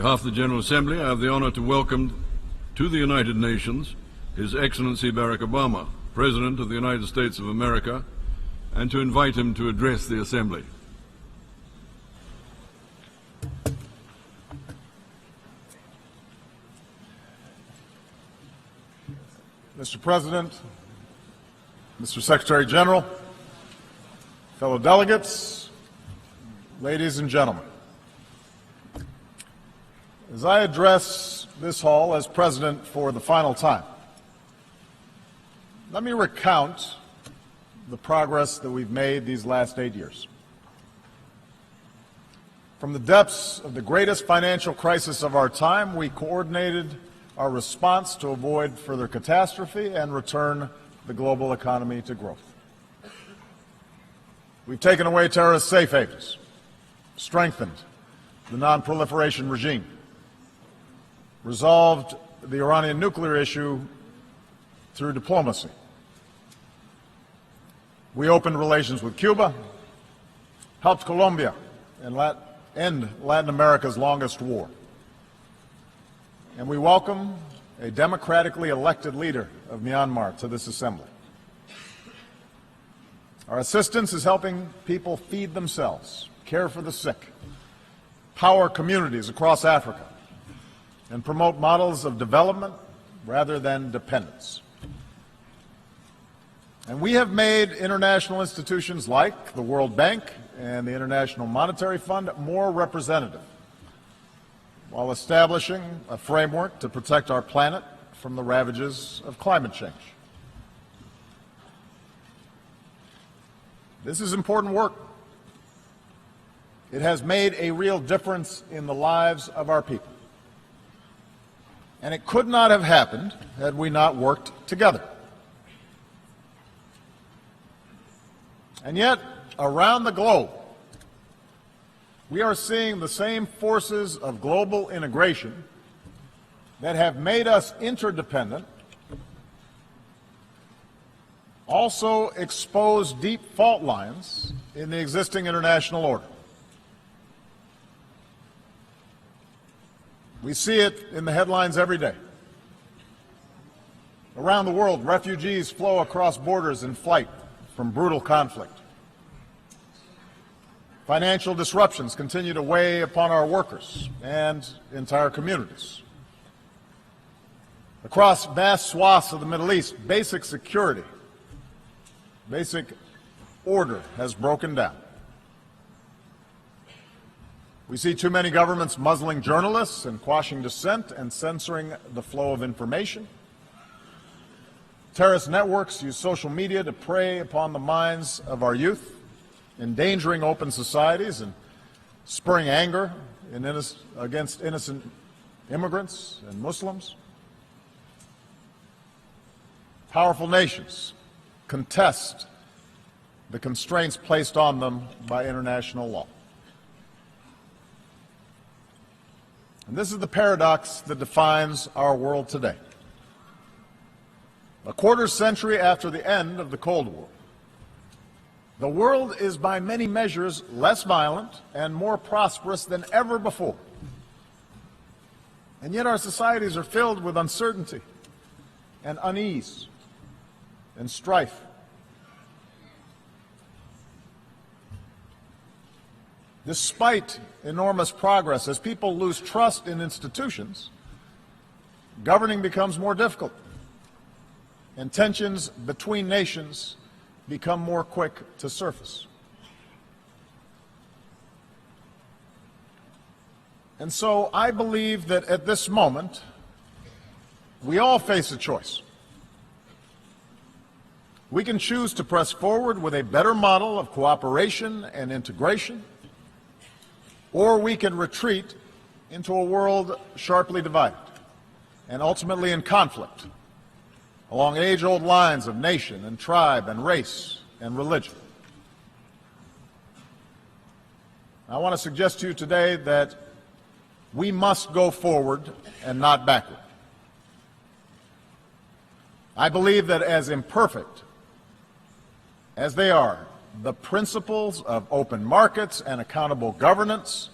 behalf of the General Assembly, I have the honor to welcome to the United Nations His Excellency Barack Obama, President of the United States of America, and to invite him to address the Assembly. Mr. President, Mr. Secretary General, fellow delegates, ladies and gentlemen, as I address this hall as President for the final time, let me recount the progress that we've made these last 8 years. From the depths of the greatest financial crisis of our time, we coordinated our response to avoid further catastrophe and return the global economy to growth. We've taken away terrorist safe havens, strengthened the non-proliferation regime, resolved the Iranian nuclear issue through diplomacy. We opened relations with Cuba, helped Colombia end Latin America's longest war. And we welcome a democratically elected leader of Myanmar to this assembly. Our assistance is helping people feed themselves, care for the sick, power communities across Africa, and promote models of development rather than dependence. And we have made international institutions like the World Bank and the International Monetary Fund more representative, while establishing a framework to protect our planet from the ravages of climate change. This is important work. It has made a real difference in the lives of our people. And it could not have happened had we not worked together. And yet, around the globe, we are seeing the same forces of global integration that have made us interdependent also expose deep fault lines in the existing international order. We see it in the headlines every day. Around the world, refugees flow across borders in flight from brutal conflict. Financial disruptions continue to weigh upon our workers and entire communities. Across vast swaths of the Middle East, basic security, basic order has broken down. We see too many governments muzzling journalists and quashing dissent and censoring the flow of information. Terrorist networks use social media to prey upon the minds of our youth, endangering open societies and spurring anger against innocent immigrants and Muslims. Powerful nations contest the constraints placed on them by international law. And this is the paradox that defines our world today. A quarter century after the end of the Cold War, the world is by many measures less violent and more prosperous than ever before. And yet our societies are filled with uncertainty and unease and strife. Despite enormous progress, as people lose trust in institutions, governing becomes more difficult, and tensions between nations become more quick to surface. And so I believe that at this moment, we all face a choice. We can choose to press forward with a better model of cooperation and integration, or we can retreat into a world sharply divided and ultimately in conflict along age-old lines of nation and tribe and race and religion. I want to suggest to you today that we must go forward and not backward. I believe that as imperfect as they are, the principles of open markets and accountable governance,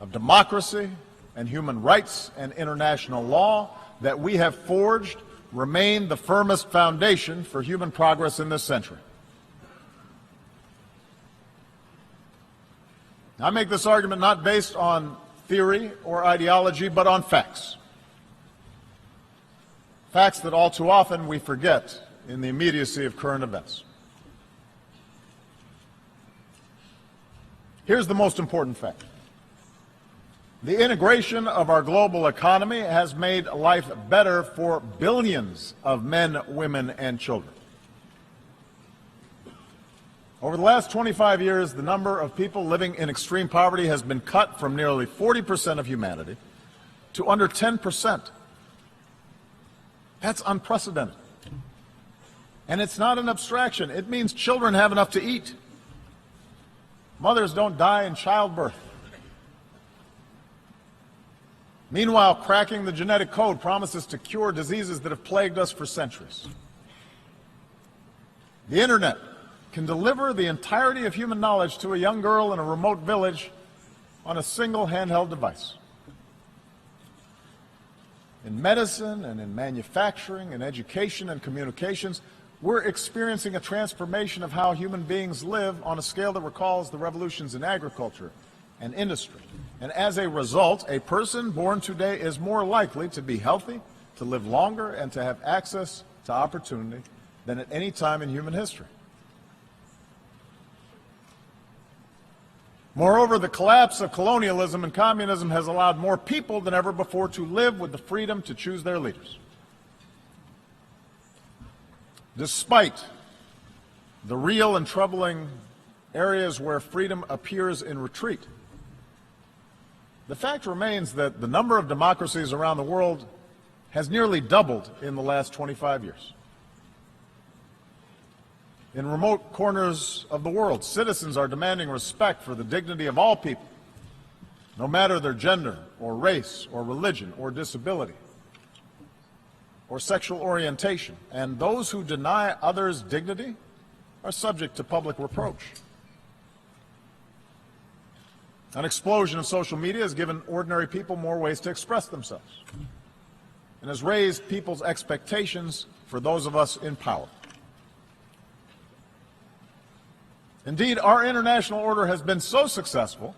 of democracy, and human rights and international law that we have forged remain the firmest foundation for human progress in this century. I make this argument not based on theory or ideology, but on facts. Facts that all too often we forget in the immediacy of current events. Here's the most important fact. The integration of our global economy has made life better for billions of men, women, and children. Over the last 25 years, the number of people living in extreme poverty has been cut from nearly 40% of humanity to under 10%. That's unprecedented. And it's not an abstraction. It means children have enough to eat. Mothers don't die in childbirth. Meanwhile, cracking the genetic code promises to cure diseases that have plagued us for centuries. The Internet can deliver the entirety of human knowledge to a young girl in a remote village on a single handheld device. In medicine and in manufacturing and education and communications, we're experiencing a transformation of how human beings live on a scale that recalls the revolutions in agriculture and industry. And as a result, a person born today is more likely to be healthy, to live longer, and to have access to opportunity than at any time in human history. Moreover, the collapse of colonialism and communism has allowed more people than ever before to live with the freedom to choose their leaders. Despite the real and troubling areas where freedom appears in retreat, the fact remains that the number of democracies around the world has nearly doubled in the last 25 years. In remote corners of the world, citizens are demanding respect for the dignity of all people, no matter their gender or race or religion or disability or sexual orientation. And those who deny others dignity are subject to public reproach. An explosion of social media has given ordinary people more ways to express themselves and has raised people's expectations for those of us in power. Indeed, our international order has been so successful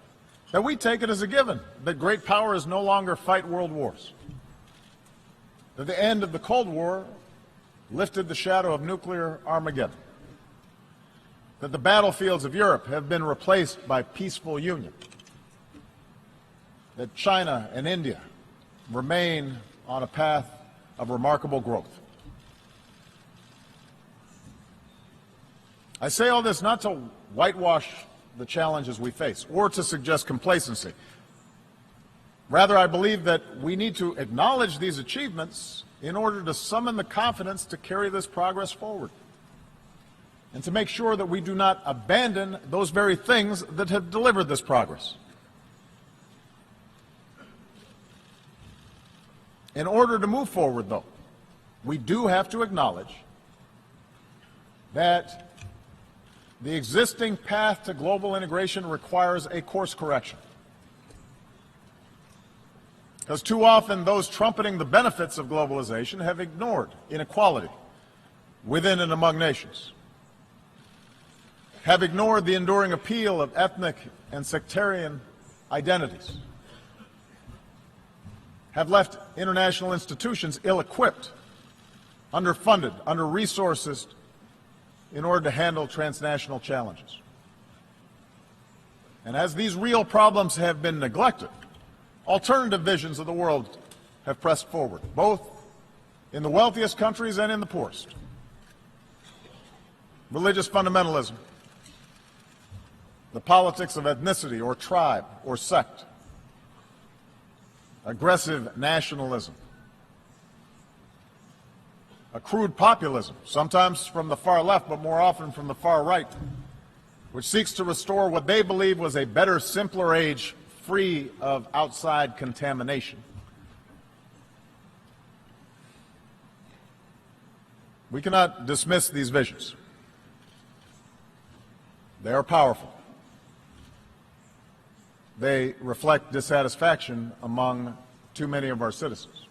that we take it as a given that great powers no longer fight world wars, that the end of the Cold War lifted the shadow of nuclear Armageddon, that the battlefields of Europe have been replaced by peaceful union, that China and India remain on a path of remarkable growth. I say all this not to whitewash the challenges we face or to suggest complacency. Rather, I believe that we need to acknowledge these achievements in order to summon the confidence to carry this progress forward and to make sure that we do not abandon those very things that have delivered this progress. In order to move forward, though, we do have to acknowledge that the existing path to global integration requires a course correction. Because too often those trumpeting the benefits of globalization have ignored inequality within and among nations, have ignored the enduring appeal of ethnic and sectarian identities, have left international institutions ill-equipped, underfunded, under-resourced in order to handle transnational challenges. And as these real problems have been neglected, alternative visions of the world have pressed forward, both in the wealthiest countries and in the poorest. Religious fundamentalism, the politics of ethnicity or tribe or sect, aggressive nationalism, a crude populism, sometimes from the far left, but more often from the far right, which seeks to restore what they believe was a better, simpler age free of outside contamination. We cannot dismiss these visions. They are powerful. they reflect dissatisfaction among too many of our citizens.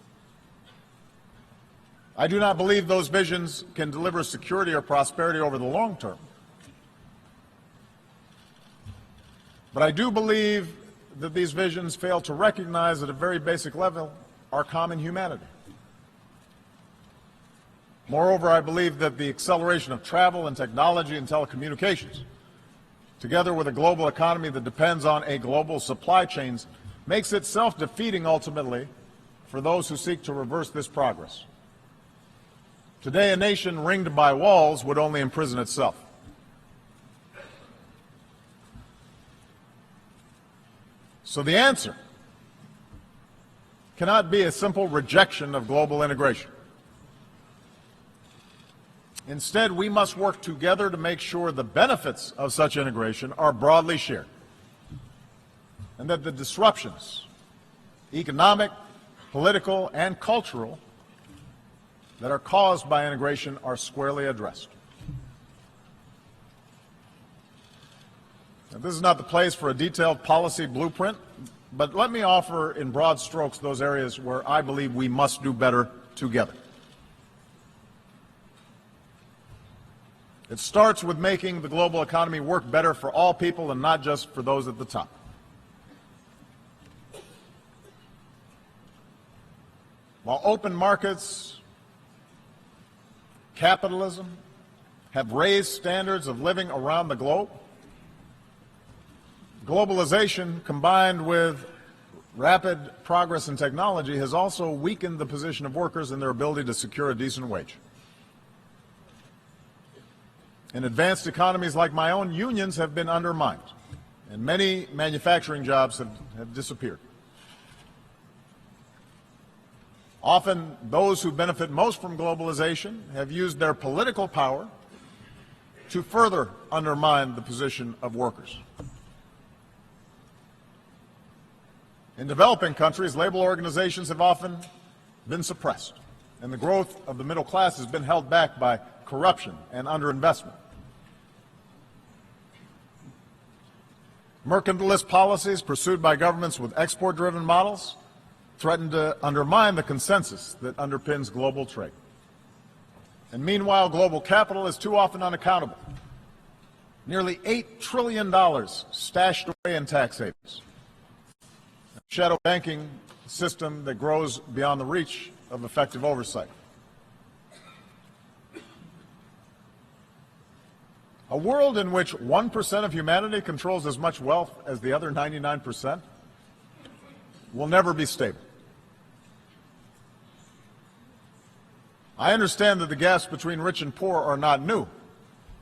I do not believe those visions can deliver security or prosperity over the long term. But I do believe that these visions fail to recognize at a very basic level our common humanity. Moreover, I believe that the acceleration of travel and technology and telecommunications, together with a global economy that depends on a global supply chain, makes it self-defeating ultimately for those who seek to reverse this progress. Today, a nation ringed by walls would only imprison itself. So the answer cannot be a simple rejection of global integration. Instead, we must work together to make sure the benefits of such integration are broadly shared, and that the disruptions, economic, political, and cultural, that are caused by integration are squarely addressed. Now, this is not the place for a detailed policy blueprint, but let me offer in broad strokes those areas where I believe we must do better together. It starts with making the global economy work better for all people and not just for those at the top. While open markets, capitalism have raised standards of living around the globe, globalization combined with rapid progress in technology has also weakened the position of workers and their ability to secure a decent wage. In advanced economies like my own, unions have been undermined, and many manufacturing jobs have disappeared. Often, those who benefit most from globalization have used their political power to further undermine the position of workers. In developing countries, labor organizations have often been suppressed, and the growth of the middle class has been held back by corruption and underinvestment. Mercantilist policies pursued by governments with export-driven models threaten to undermine the consensus that underpins global trade. And meanwhile, global capital is too often unaccountable. Nearly $8 trillion stashed away in tax havens. A shadow banking system that grows beyond the reach of effective oversight. A world in which 1% of humanity controls as much wealth as the other 99% will never be stable. I understand that the gaps between rich and poor are not new,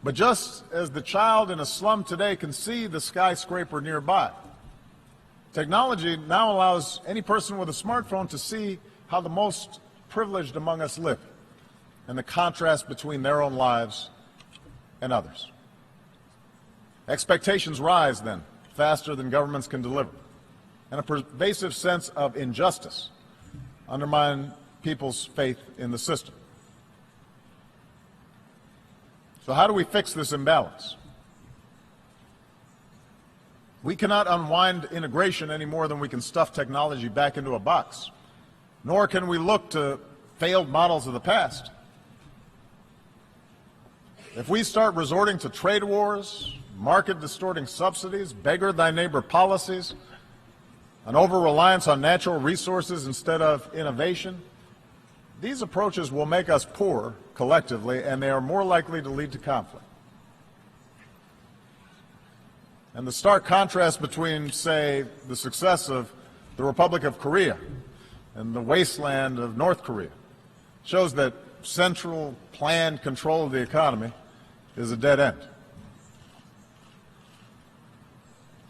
but just as the child in a slum today can see the skyscraper nearby, technology now allows any person with a smartphone to see how the most privileged among us live and the contrast between their own lives and others. Expectations rise then, faster than governments can deliver, and a pervasive sense of injustice undermines people's faith in the system. So how do we fix this imbalance? We cannot unwind integration any more than we can stuff technology back into a box, nor can we look to failed models of the past. If we start resorting to trade wars, market-distorting subsidies, beggar-thy-neighbor policies, an over-reliance on natural resources instead of innovation, these approaches will make us poor collectively, and they are more likely to lead to conflict. And the stark contrast between, say, the success of the Republic of Korea and the wasteland of North Korea shows that central planned control of the economy is a dead end.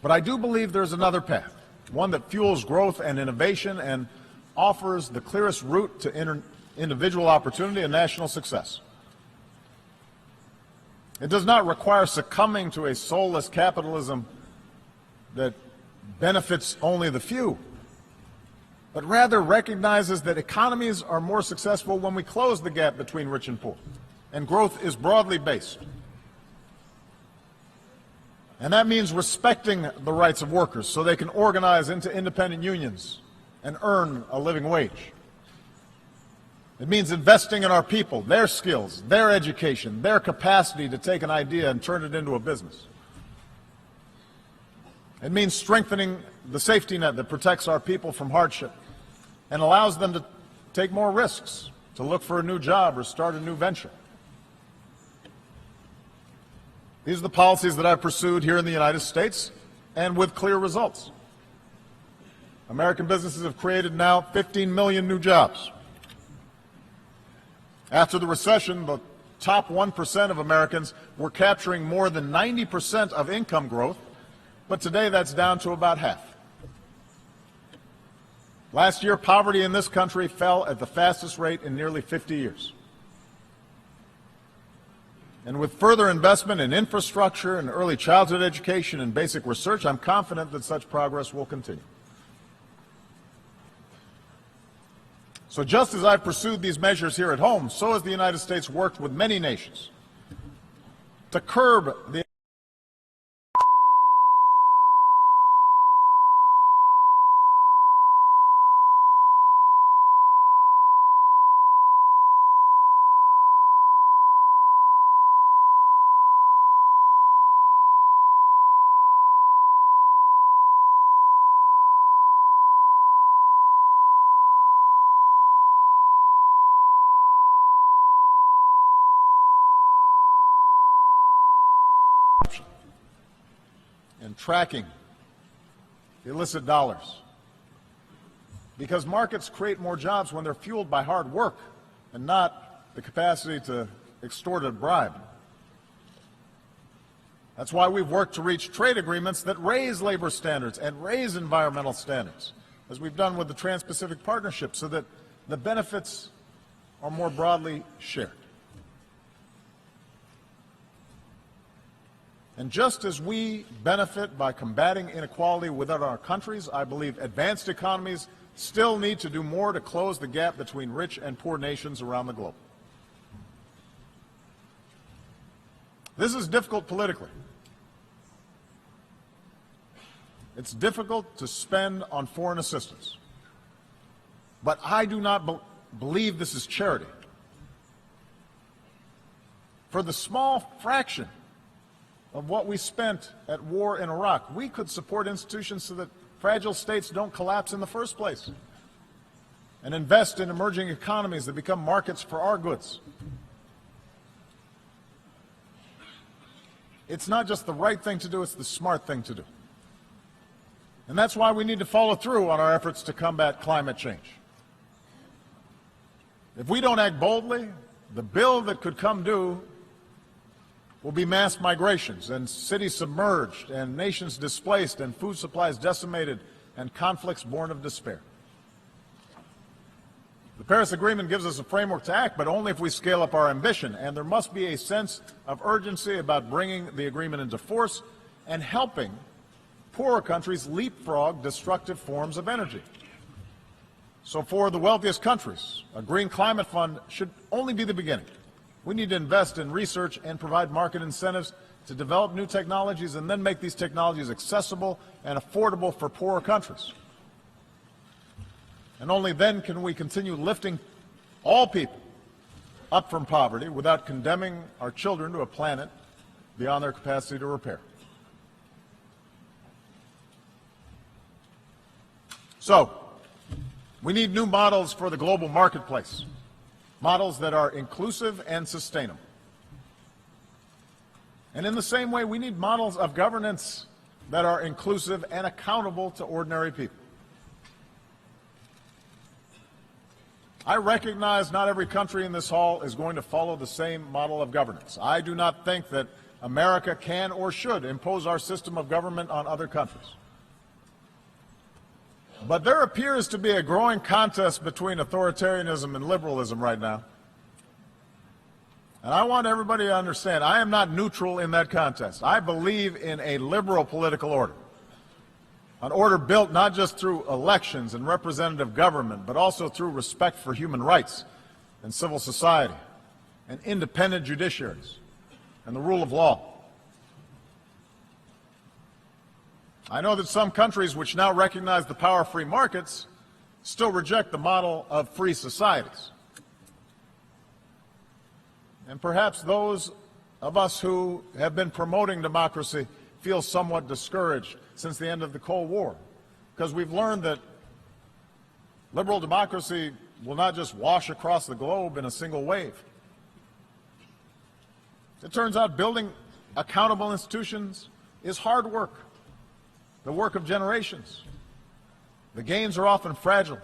But I do believe there's another path, one that fuels growth and innovation and offers the clearest route to individual opportunity and national success. It does not require succumbing to a soulless capitalism that benefits only the few, but rather recognizes that economies are more successful when we close the gap between rich and poor, and growth is broadly based. And that means respecting the rights of workers so they can organize into independent unions and earn a living wage. It means investing in our people, their skills, their education, their capacity to take an idea and turn it into a business. It means strengthening the safety net that protects our people from hardship and allows them to take more risks, to look for a new job or start a new venture. These are the policies that I've pursued here in the United States, and with clear results. American businesses have created now 15 million new jobs. After the recession, the top 1% of Americans were capturing more than 90% of income growth, but today that's down to about half. Last year, poverty in this country fell at the fastest rate in nearly 50 years. And with further investment in infrastructure and early childhood education and basic research, I'm confident that such progress will continue. So just as I've pursued these measures here at home, so has the United States worked with many nations to curb the and tracking illicit dollars. Because markets create more jobs when they're fueled by hard work and not the capacity to extort a bribe. That's why we've worked to reach trade agreements that raise labor standards and raise environmental standards, as we've done with the Trans-Pacific Partnership, so that the benefits are more broadly shared. And just as we benefit by combating inequality within our countries, I believe advanced economies still need to do more to close the gap between rich and poor nations around the globe. This is difficult politically. It's difficult to spend on foreign assistance. But I do not believe this is charity. For the small fraction of what we spent at war in Iraq, we could support institutions so that fragile states don't collapse in the first place, and invest in emerging economies that become markets for our goods. It's not just the right thing to do, it's the smart thing to do. And that's why we need to follow through on our efforts to combat climate change. If we don't act boldly, the bill that could come due will be mass migrations and cities submerged and nations displaced and food supplies decimated and conflicts born of despair. The Paris Agreement gives us a framework to act, but only if we scale up our ambition, and there must be a sense of urgency about bringing the agreement into force and helping poorer countries leapfrog destructive forms of energy. So for the wealthiest countries, a green climate fund should only be the beginning. We need to invest in research and provide market incentives to develop new technologies and then make these technologies accessible and affordable for poorer countries. And only then can we continue lifting all people up from poverty without condemning our children to a planet beyond their capacity to repair. So, we need new models for the global marketplace. Models that are inclusive and sustainable. And in the same way, we need models of governance that are inclusive and accountable to ordinary people. I recognize not every country in this hall is going to follow the same model of governance. I do not think that America can or should impose our system of government on other countries. But there appears to be a growing contest between authoritarianism and liberalism right now. And I want everybody to understand, I am not neutral in that contest. I believe in a liberal political order. An order built not just through elections and representative government, but also through respect for human rights and civil society and independent judiciaries and the rule of law. I know that some countries which now recognize the power of free markets still reject the model of free societies. And perhaps those of us who have been promoting democracy feel somewhat discouraged since the end of the Cold War, because we've learned that liberal democracy will not just wash across the globe in a single wave. It turns out building accountable institutions is hard work, the work of generations. The gains are often fragile.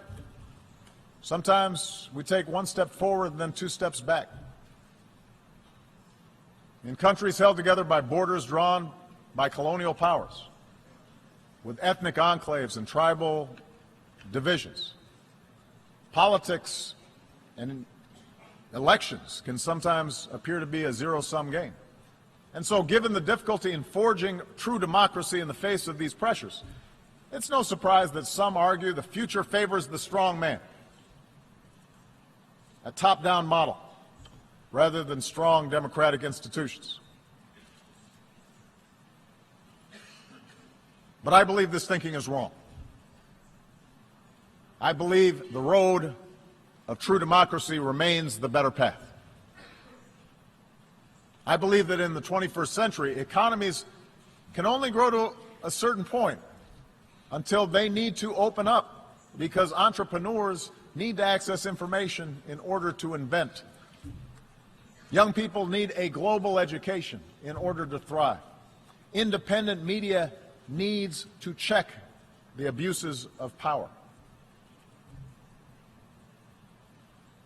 Sometimes we take one step forward and then two steps back. In countries held together by borders drawn by colonial powers, with ethnic enclaves and tribal divisions, politics and elections can sometimes appear to be a zero-sum game. And so, given the difficulty in forging true democracy in the face of these pressures, it's no surprise that some argue the future favors the strong man, a top-down model, rather than strong democratic institutions. But I believe this thinking is wrong. I believe the road of true democracy remains the better path. I believe that in the 21st century, economies can only grow to a certain point until they need to open up, because entrepreneurs need to access information in order to invent. Young people need a global education in order to thrive. Independent media needs to check the abuses of power.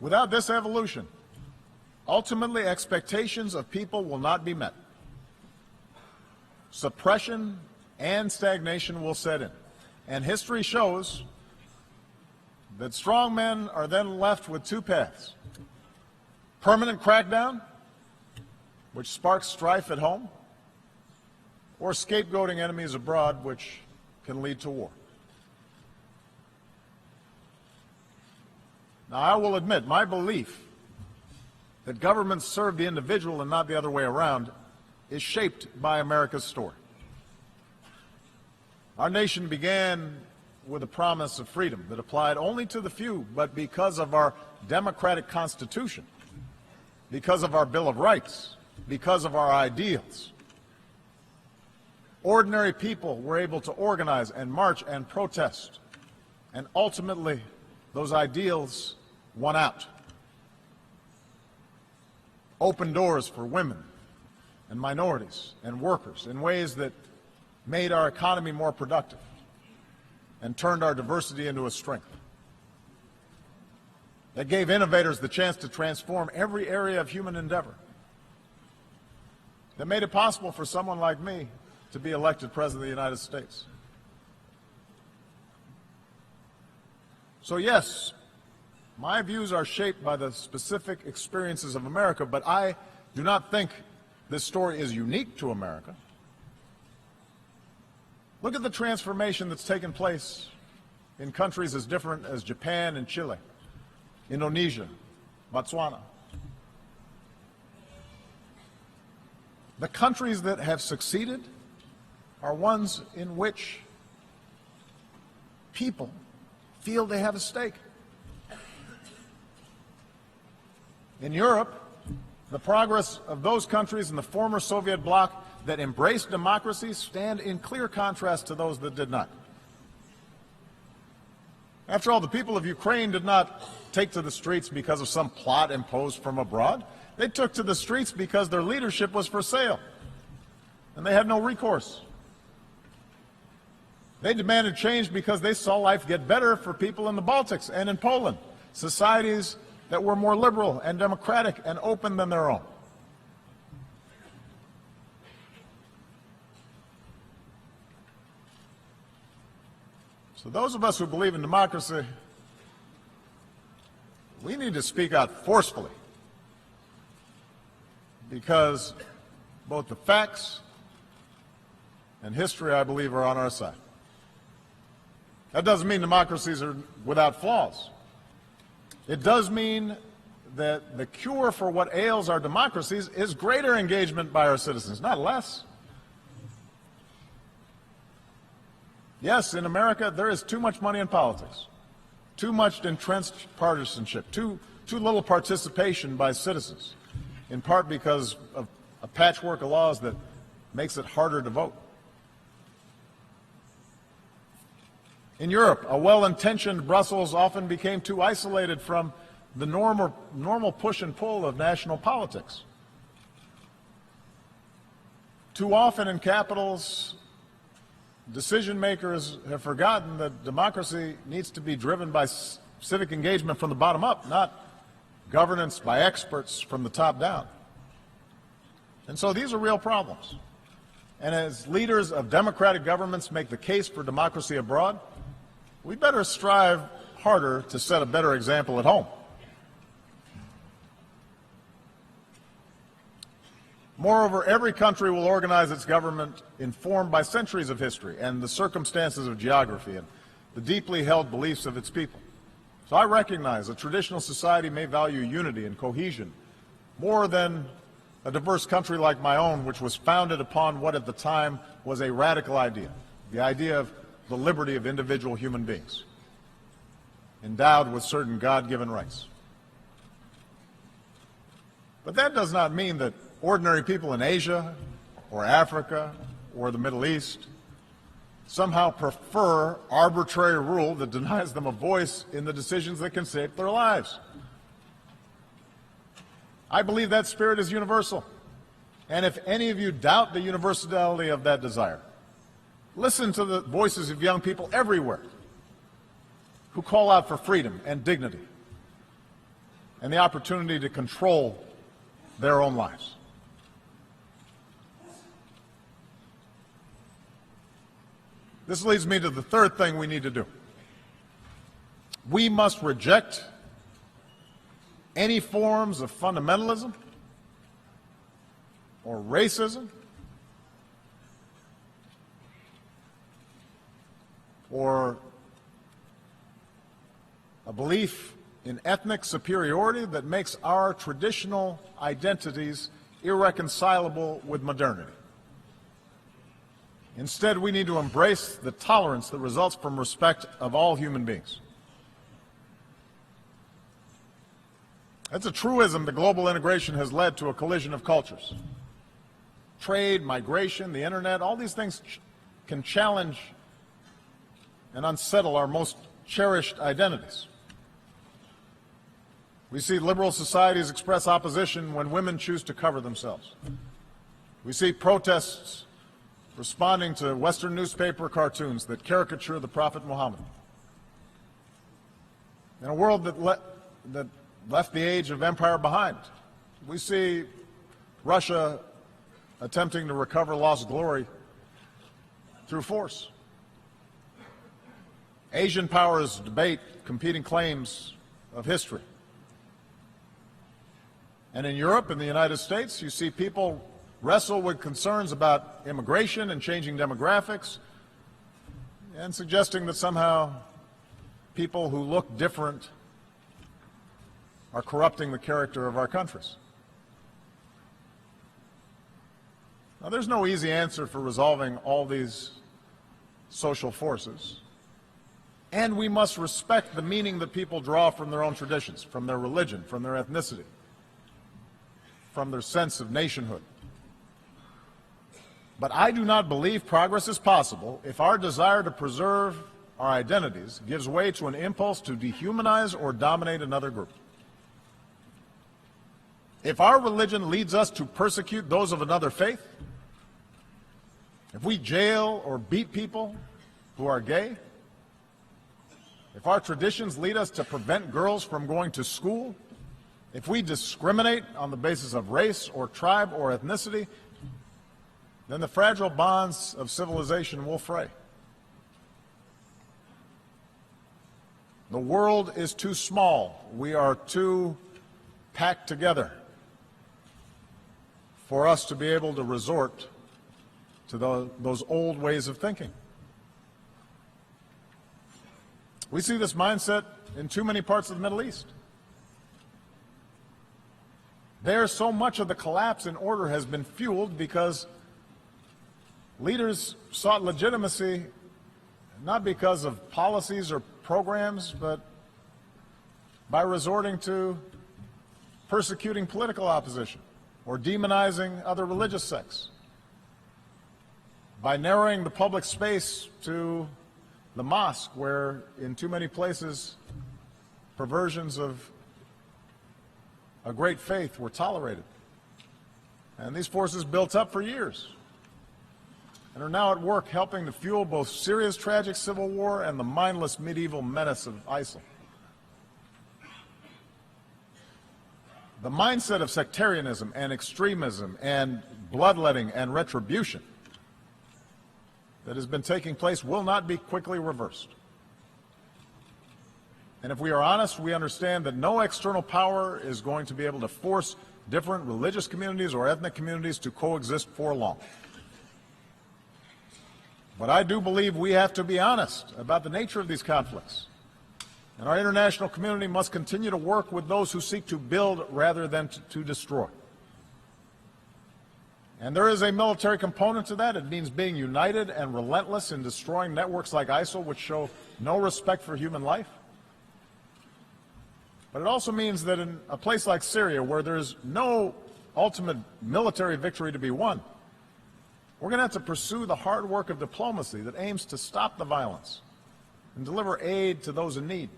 Without this evolution, ultimately expectations of people will not be met. Suppression and stagnation will set in. And history shows that strong men are then left with two paths: permanent crackdown, which sparks strife at home, or scapegoating enemies abroad, which can lead to war. Now, I will admit, my belief that governments serve the individual and not the other way around is shaped by America's story. Our nation began with a promise of freedom that applied only to the few, but because of our democratic Constitution, because of our Bill of Rights, because of our ideals, ordinary people were able to organize and march and protest, and ultimately those ideals won out. Open doors for women and minorities and workers in ways that made our economy more productive and turned our diversity into a strength. That gave innovators the chance to transform every area of human endeavor. That made it possible for someone like me to be elected President of the United States. So yes, my views are shaped by the specific experiences of America, but I do not think this story is unique to America. Look at the transformation that's taken place in countries as different as Japan and Chile, Indonesia, Botswana. The countries that have succeeded are ones in which people feel they have a stake. In Europe, the progress of those countries in the former Soviet bloc that embraced democracy stand in clear contrast to those that did not. After all, the people of Ukraine did not take to the streets because of some plot imposed from abroad. They took to the streets because their leadership was for sale, and they had no recourse. They demanded change because they saw life get better for people in the Baltics and in Poland, societies that were more liberal and democratic and open than their own. So those of us who believe in democracy, we need to speak out forcefully, because both the facts and history, I believe, are on our side. That doesn't mean democracies are without flaws. It does mean that the cure for what ails our democracies is greater engagement by our citizens, not less. Yes, in America, there is too much money in politics, too much entrenched partisanship, too little participation by citizens, in part because of a patchwork of laws that makes it harder to vote. In Europe, a well-intentioned Brussels often became too isolated from the normal push and pull of national politics. Too often in capitals, decision makers have forgotten that democracy needs to be driven by civic engagement from the bottom up, not governance by experts from the top down. And so these are real problems. And as leaders of democratic governments make the case for democracy abroad, we better strive harder to set a better example at home. Moreover, every country will organize its government informed by centuries of history and the circumstances of geography and the deeply held beliefs of its people. So I recognize a traditional society may value unity and cohesion more than a diverse country like my own, which was founded upon what at the time was a radical idea, the idea of the liberty of individual human beings, endowed with certain God-given rights. But that does not mean that ordinary people in Asia or Africa or the Middle East somehow prefer arbitrary rule that denies them a voice in the decisions that can shape their lives. I believe that spirit is universal. And if any of you doubt the universality of that desire, listen to the voices of young people everywhere who call out for freedom and dignity and the opportunity to control their own lives. This leads me to the third thing we need to do. We must reject any forms of fundamentalism or racism or a belief in ethnic superiority that makes our traditional identities irreconcilable with modernity. Instead, we need to embrace the tolerance that results from respect of all human beings. That's a truism that global integration has led to a collision of cultures. Trade, migration, the internet, all these things can challenge and unsettle our most cherished identities. We see liberal societies express opposition when women choose to cover themselves. We see protests responding to Western newspaper cartoons that caricature the Prophet Muhammad. In a world that left the age of empire behind, we see Russia attempting to recover lost glory through force. Asian powers debate competing claims of history. And in Europe and the United States, you see people wrestle with concerns about immigration and changing demographics and suggesting that somehow people who look different are corrupting the character of our countries. Now, there's no easy answer for resolving all these social forces, and we must respect the meaning that people draw from their own traditions, from their religion, from their ethnicity, from their sense of nationhood. But I do not believe progress is possible if our desire to preserve our identities gives way to an impulse to dehumanize or dominate another group. If our religion leads us to persecute those of another faith, if we jail or beat people who are gay, if our traditions lead us to prevent girls from going to school, if we discriminate on the basis of race or tribe or ethnicity, then the fragile bonds of civilization will fray. The world is too small. We are too packed together for us to be able to resort to those old ways of thinking. We see this mindset in too many parts of the Middle East. There, so much of the collapse in order has been fueled because leaders sought legitimacy not because of policies or programs, but by resorting to persecuting political opposition or demonizing other religious sects, by narrowing the public space to the mosque, where in too many places perversions of a great faith were tolerated. And these forces built up for years and are now at work helping to fuel both Syria's tragic civil war and the mindless medieval menace of ISIL. The mindset of sectarianism and extremism and bloodletting and retribution that has been taking place will not be quickly reversed. And if we are honest, we understand that no external power is going to be able to force different religious communities or ethnic communities to coexist for long. But I do believe we have to be honest about the nature of these conflicts. And our international community must continue to work with those who seek to build rather than to destroy. And there is a military component to that. It means being united and relentless in destroying networks like ISIL, which show no respect for human life. But it also means that in a place like Syria, where there's no ultimate military victory to be won, we're going to have to pursue the hard work of diplomacy that aims to stop the violence and deliver aid to those in need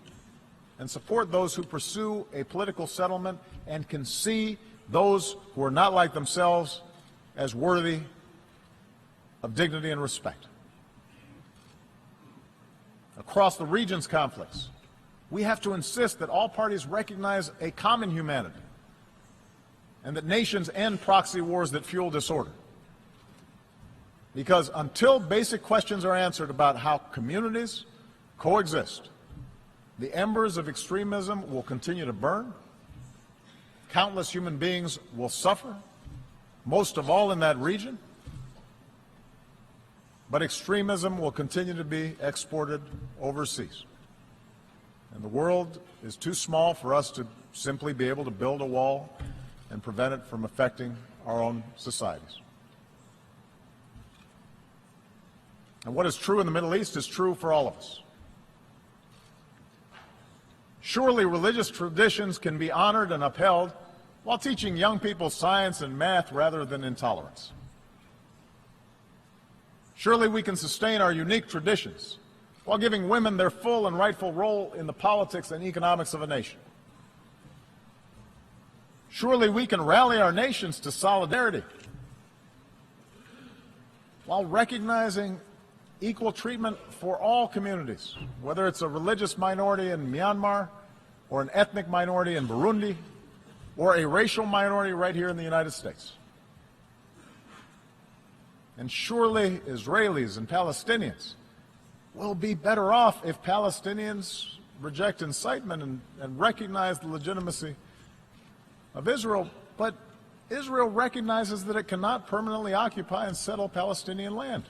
and support those who pursue a political settlement and can see those who are not like themselves as worthy of dignity and respect. Across the region's conflicts, we have to insist that all parties recognize a common humanity and that nations end proxy wars that fuel disorder. Because until basic questions are answered about how communities coexist, the embers of extremism will continue to burn, countless human beings will suffer, most of all in that region, but extremism will continue to be exported overseas. And the world is too small for us to simply be able to build a wall and prevent it from affecting our own societies. And what is true in the Middle East is true for all of us. Surely religious traditions can be honored and upheld while teaching young people science and math rather than intolerance. Surely we can sustain our unique traditions while giving women their full and rightful role in the politics and economics of a nation. Surely we can rally our nations to solidarity while recognizing equal treatment for all communities, whether it's a religious minority in Myanmar or an ethnic minority in Burundi or a racial minority right here in the United States. And surely Israelis and Palestinians will be better off if Palestinians reject incitement and recognize the legitimacy of Israel. But Israel recognizes that it cannot permanently occupy and settle Palestinian land.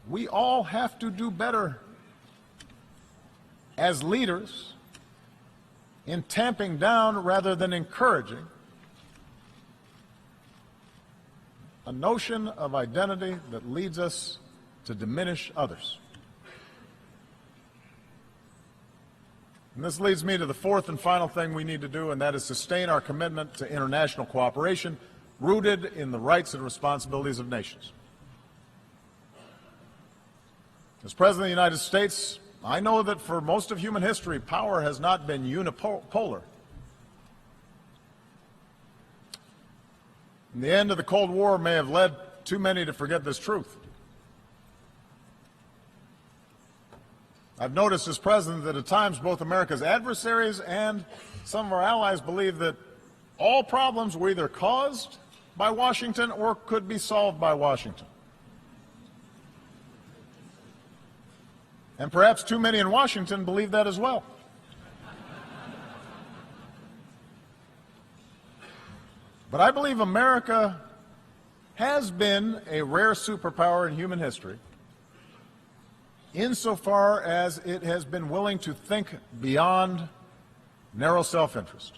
We all have to do better as leaders in tamping down rather than encouraging a notion of identity that leads us to diminish others. And this leads me to the fourth and final thing we need to do, and that is sustain our commitment to international cooperation rooted in the rights and responsibilities of nations. As President of the United States, I know that for most of human history, power has not been unipolar. And the end of the Cold War may have led too many to forget this truth. I've noticed as president that at times both America's adversaries and some of our allies believe that all problems were either caused by Washington or could be solved by Washington. And perhaps too many in Washington believe that as well. But I believe America has been a rare superpower in human history insofar as it has been willing to think beyond narrow self-interest.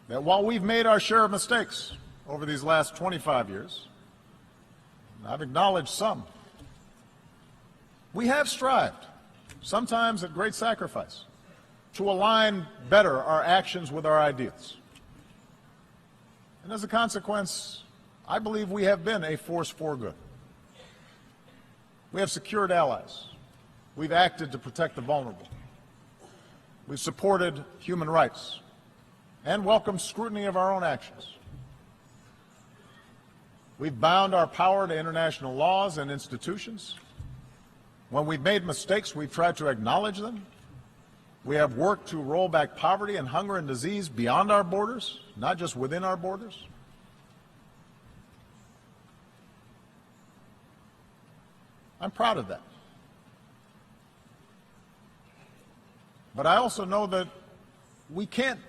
That while we've made our share of mistakes, over these last 25 years, and I've acknowledged some, we have strived, sometimes at great sacrifice, to align better our actions with our ideals. And as a consequence, I believe we have been a force for good. We have secured allies. We've acted to protect the vulnerable. We've supported human rights and welcomed scrutiny of our own actions. We've bound our power to international laws and institutions. When we've made mistakes, we've tried to acknowledge them. We have worked to roll back poverty and hunger and disease beyond our borders, not just within our borders. I'm proud of that. But I also know that we can't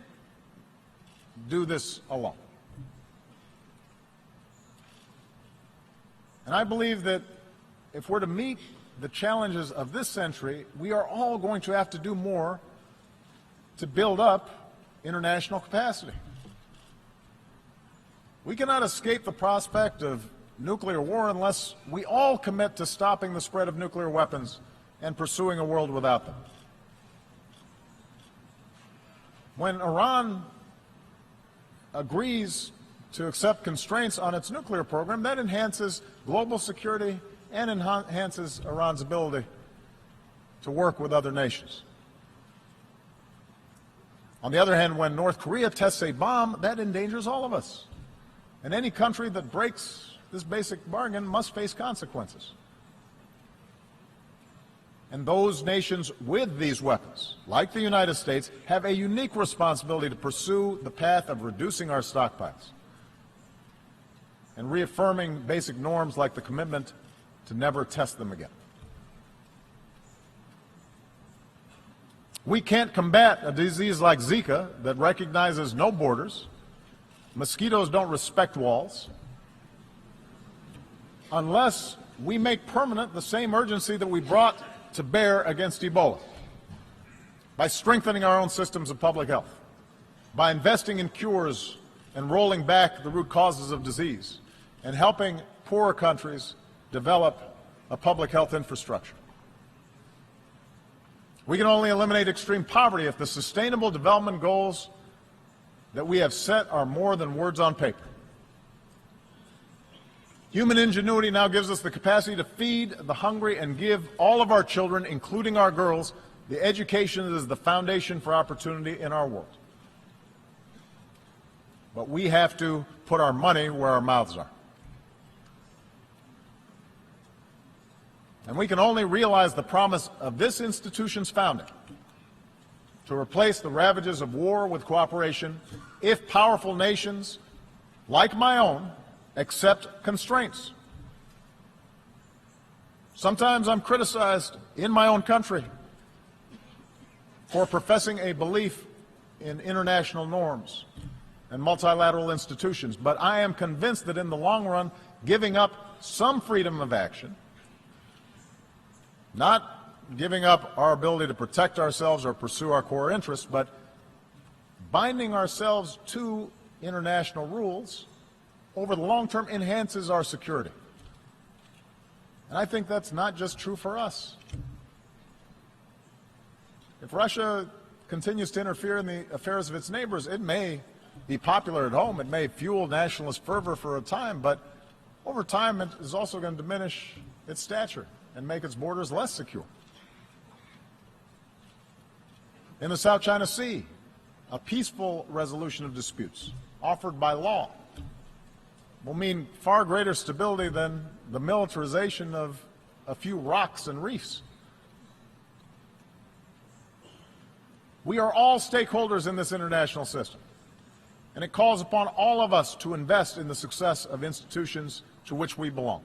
do this alone. And I believe that if we're to meet the challenges of this century, we are all going to have to do more to build up international capacity. We cannot escape the prospect of nuclear war unless we all commit to stopping the spread of nuclear weapons and pursuing a world without them. When Iran agrees to accept constraints on its nuclear program, that enhances global security and enhances Iran's ability to work with other nations. On the other hand, when North Korea tests a bomb, that endangers all of us. And any country that breaks this basic bargain must face consequences. And those nations with these weapons, like the United States, have a unique responsibility to pursue the path of reducing our stockpiles and reaffirming basic norms like the commitment to never test them again. We can't combat a disease like Zika that recognizes no borders. Mosquitoes don't respect walls, unless we make permanent the same urgency that we brought to bear against Ebola, by strengthening our own systems of public health, by investing in cures and rolling back the root causes of disease, and helping poorer countries develop a public health infrastructure. We can only eliminate extreme poverty if the sustainable development goals that we have set are more than words on paper. Human ingenuity now gives us the capacity to feed the hungry and give all of our children, including our girls, the education that is the foundation for opportunity in our world. But we have to put our money where our mouths are. And we can only realize the promise of this institution's founding, to replace the ravages of war with cooperation, if powerful nations, like my own, accept constraints. Sometimes I'm criticized in my own country for professing a belief in international norms and multilateral institutions, but I am convinced that in the long run, giving up some freedom of action, not giving up our ability to protect ourselves or pursue our core interests, but binding ourselves to international rules over the long term enhances our security. And I think that's not just true for us. If Russia continues to interfere in the affairs of its neighbors, it may be popular at home, it may fuel nationalist fervor for a time, but over time it is also going to diminish its stature and make its borders less secure. In the South China Sea, a peaceful resolution of disputes offered by law will mean far greater stability than the militarization of a few rocks and reefs. We are all stakeholders in this international system, and it calls upon all of us to invest in the success of institutions to which we belong.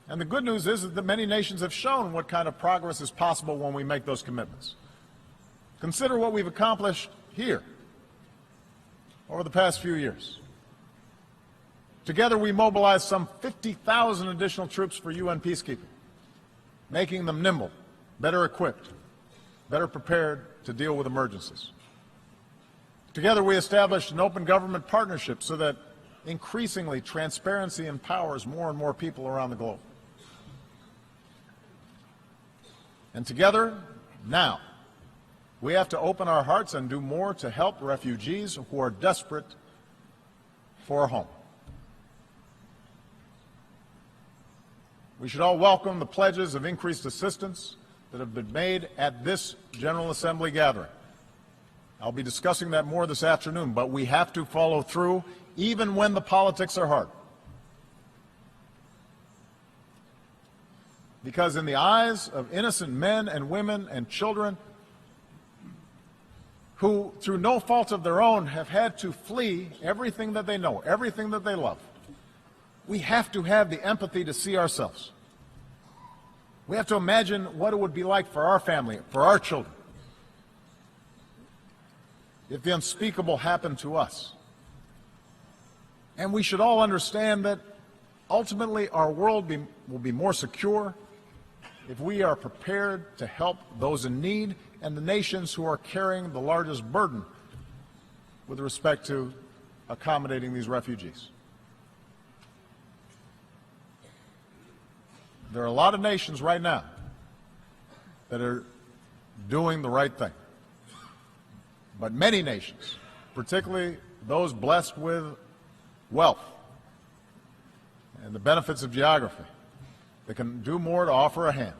And the good news is that many nations have shown what kind of progress is possible when we make those commitments. Consider what we've accomplished here over the past few years. Together we mobilized some 50,000 additional troops for UN peacekeeping, making them nimble, better equipped, better prepared to deal with emergencies. Together we established an open government partnership so that increasingly transparency empowers more and more people around the globe. And together, now, we have to open our hearts and do more to help refugees who are desperate for a home. We should all welcome the pledges of increased assistance that have been made at this General Assembly gathering. I'll be discussing that more this afternoon, but we have to follow through even when the politics are hard. Because in the eyes of innocent men and women and children who, through no fault of their own, have had to flee everything that they know, everything that they love, we have to have the empathy to see ourselves. We have to imagine what it would be like for our family, for our children, if the unspeakable happened to us. And we should all understand that ultimately our world will be more secure if we are prepared to help those in need and the nations who are carrying the largest burden with respect to accommodating these refugees. There are a lot of nations right now that are doing the right thing. But many nations, particularly those blessed with wealth and the benefits of geography, they can do more to offer a hand.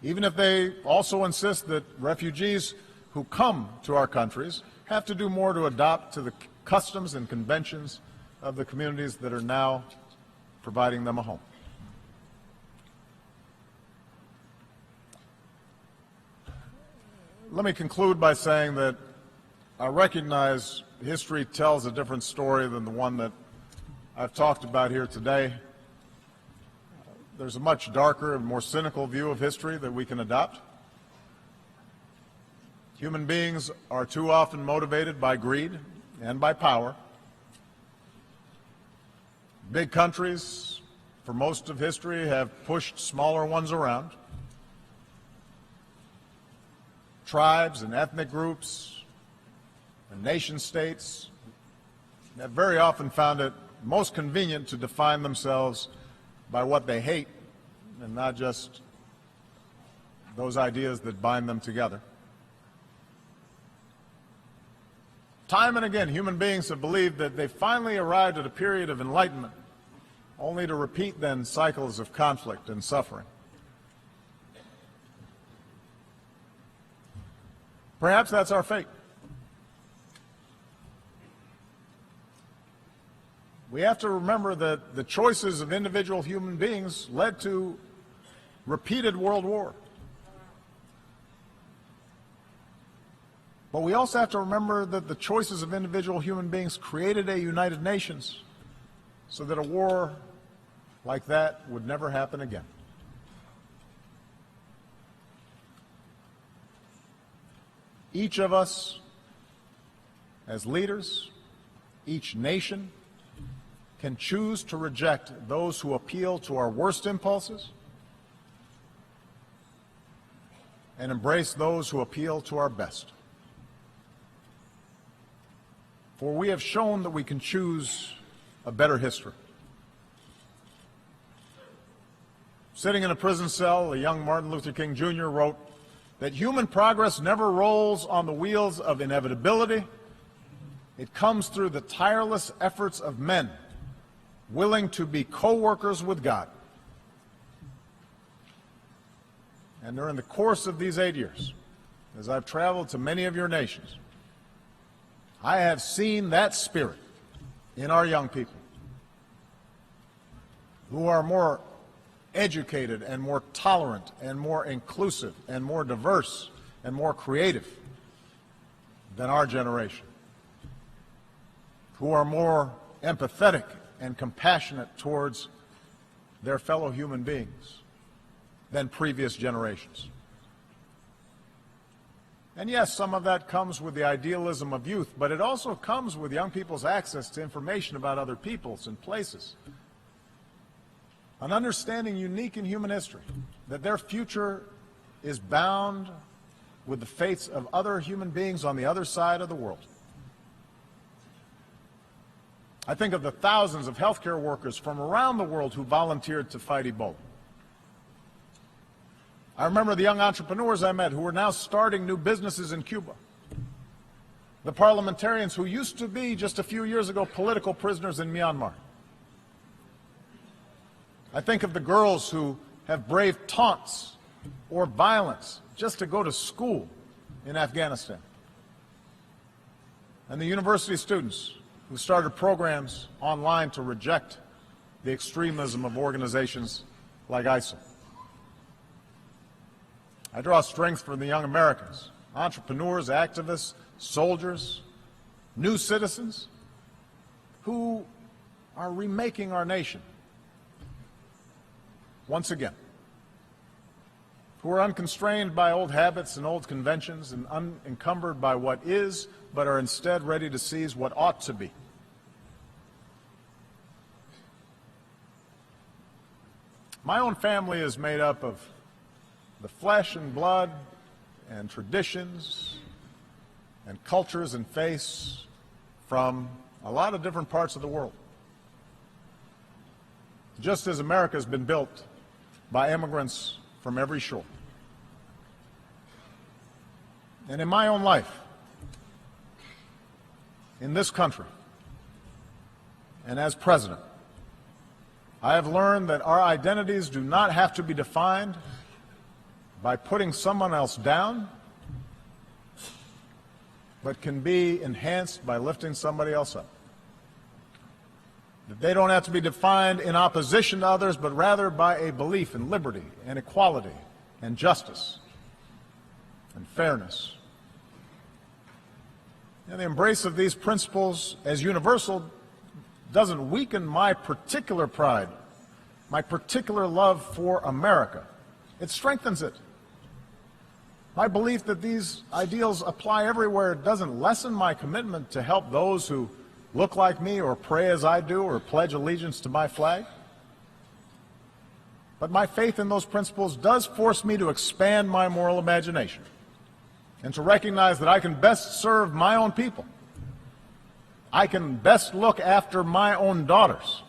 Even if they also insist that refugees who come to our countries have to do more to adopt to the customs and conventions of the communities that are now providing them a home. Let me conclude by saying that I recognize history tells a different story than the one that I've talked about here today. There's a much darker and more cynical view of history that we can adopt. Human beings are too often motivated by greed and by power. Big countries, for most of history, have pushed smaller ones around. Tribes and ethnic groups and nation states have very often found it most convenient to define themselves by what they hate and not just those ideas that bind them together. Time and again, human beings have believed that they finally arrived at a period of enlightenment, only to repeat then cycles of conflict and suffering. Perhaps that's our fate. We have to remember that the choices of individual human beings led to repeated world war. But we also have to remember that the choices of individual human beings created a United Nations so that a war like that would never happen again. Each of us, as leaders, each nation, can choose to reject those who appeal to our worst impulses and embrace those who appeal to our best. For we have shown that we can choose a better history. Sitting in a prison cell, a young Martin Luther King Jr. wrote that human progress never rolls on the wheels of inevitability. It comes through the tireless efforts of men willing to be co-workers with God. And during the course of these 8 years, as I've traveled to many of your nations, I have seen that spirit in our young people, who are more educated and more tolerant and more inclusive and more diverse and more creative than our generation, who are more empathetic and compassionate towards their fellow human beings than previous generations. And yes, some of that comes with the idealism of youth, but it also comes with young people's access to information about other peoples and places. An understanding unique in human history, that their future is bound with the fates of other human beings on the other side of the world. I think of the thousands of healthcare workers from around the world who volunteered to fight Ebola. I remember the young entrepreneurs I met who are now starting new businesses in Cuba. The parliamentarians who used to be, just a few years ago, political prisoners in Myanmar. I think of the girls who have braved taunts or violence just to go to school in Afghanistan. And the university students who started programs online to reject the extremism of organizations like ISIL. I draw strength from the young Americans, entrepreneurs, activists, soldiers, new citizens who are remaking our nation once again, who are unconstrained by old habits and old conventions and unencumbered by what is, but are instead ready to seize what ought to be. My own family is made up of the flesh and blood and traditions and cultures and faiths from a lot of different parts of the world. Just as America has been built by immigrants from every shore. And in my own life, in this country, and as president, I have learned that our identities do not have to be defined by putting someone else down, but can be enhanced by lifting somebody else up. That they don't have to be defined in opposition to others, but rather by a belief in liberty and equality and justice and fairness. And the embrace of these principles as universal doesn't weaken my particular pride, my particular love for America. It strengthens it. My belief that these ideals apply everywhere doesn't lessen my commitment to help those who look like me or pray as I do or pledge allegiance to my flag. But my faith in those principles does force me to expand my moral imagination and to recognize that I can best serve my own people. I can best look after my own daughters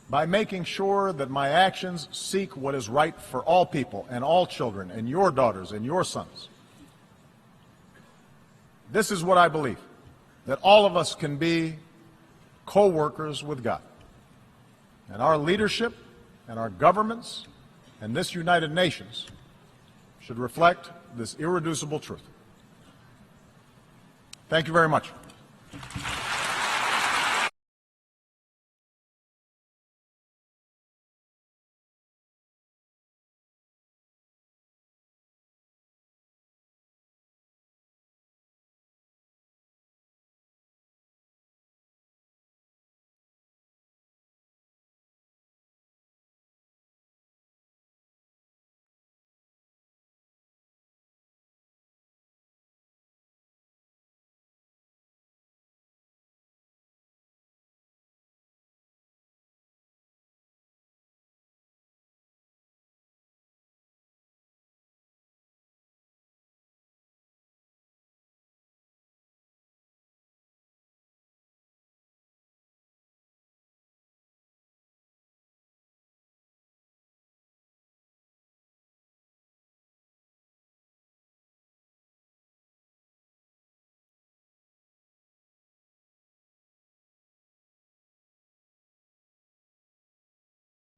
by making sure that my actions seek what is right for all people and all children and your daughters and your sons. This is what I believe, that all of us can be co-workers with God. And our leadership and our governments and this United Nations should reflect this irreducible truth. Thank you very much.